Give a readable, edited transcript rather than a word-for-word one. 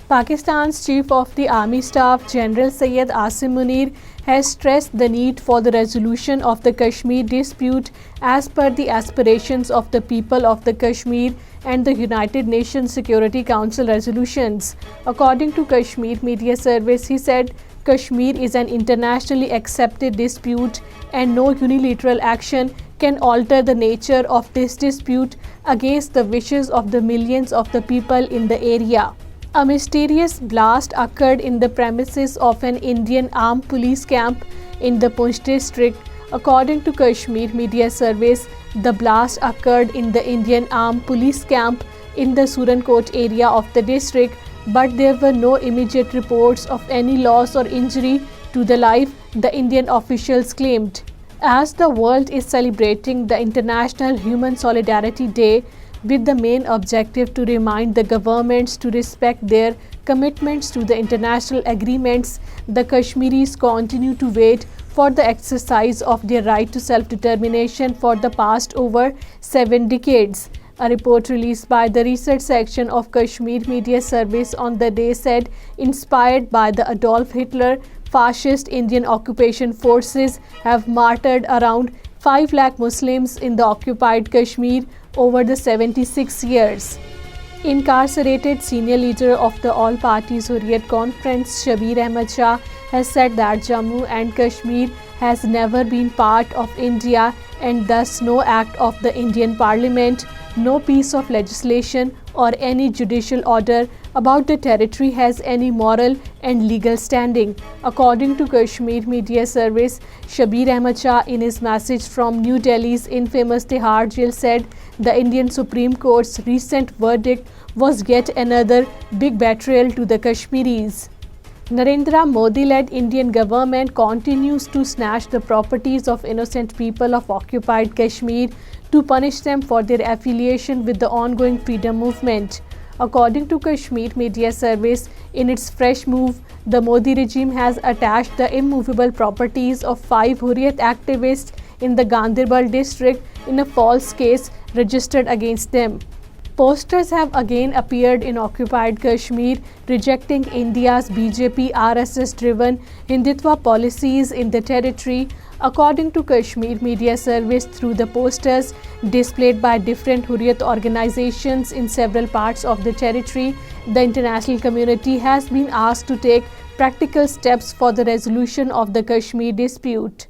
Pakistan's Chief of the Army Staff General Asim Munir has stressed the need for the resolution of the Kashmir dispute as per the aspirations of the people of the Kashmir and the United Nations Security Council resolutions. According to Kashmir Media Service, he said, Kashmir is an internationally accepted dispute and no unilateral action can alter the nature of this dispute against the wishes of the millions of the people in the area. A mysterious blast occurred in the premises of an Indian armed police camp in the Poonch district. According to Kashmir Media Service, the blast occurred in the Indian armed police camp in the Surankot area of the district, but there were no immediate reports of any loss or injury to the life, the Indian officials claimed. As the world is celebrating the International Human Solidarity Day, with the main objective to remind the governments to respect their commitments to the international agreements, the Kashmiris continue to wait for the exercise of their right to self-determination for the past over 7 decades. A report released by the research section of Kashmir Media Service on the day said, inspired by the Adolf Hitler, fascist Indian occupation forces have martyred around 5 lakh Muslims in the occupied Kashmir over the 76 years. Incarcerated senior leader of the All Parties Hurriyat Conference, Shabir Ahmad Shah, has said that Jammu and Kashmir has never been part of India and thus no act of the Indian Parliament, no piece of legislation or any judicial order about the territory has any moral and legal standing. According to Kashmir Media Service, Shabir Ahmad Shah in his message from New Delhi's infamous Tihar jail said the Indian Supreme Court's recent verdict was yet another big betrayal to the Kashmiris. Narendra Modi-led Indian government continues to snatch the properties of innocent people of occupied Kashmir to punish them for their affiliation with the ongoing freedom movement. According to Kashmir Media Service, in its fresh move, the Modi regime has attached the immovable properties of 5 Hurriyat activists in the Ganderbal district in a false case registered against them. Posters have again appeared in occupied Kashmir rejecting India's BJP-RSS-driven Hindutva policies in the territory. According to Kashmir Media Service, through the posters displayed by different Hurriyat organizations in several parts of the territory, the international community has been asked to take practical steps for the resolution of the Kashmir dispute.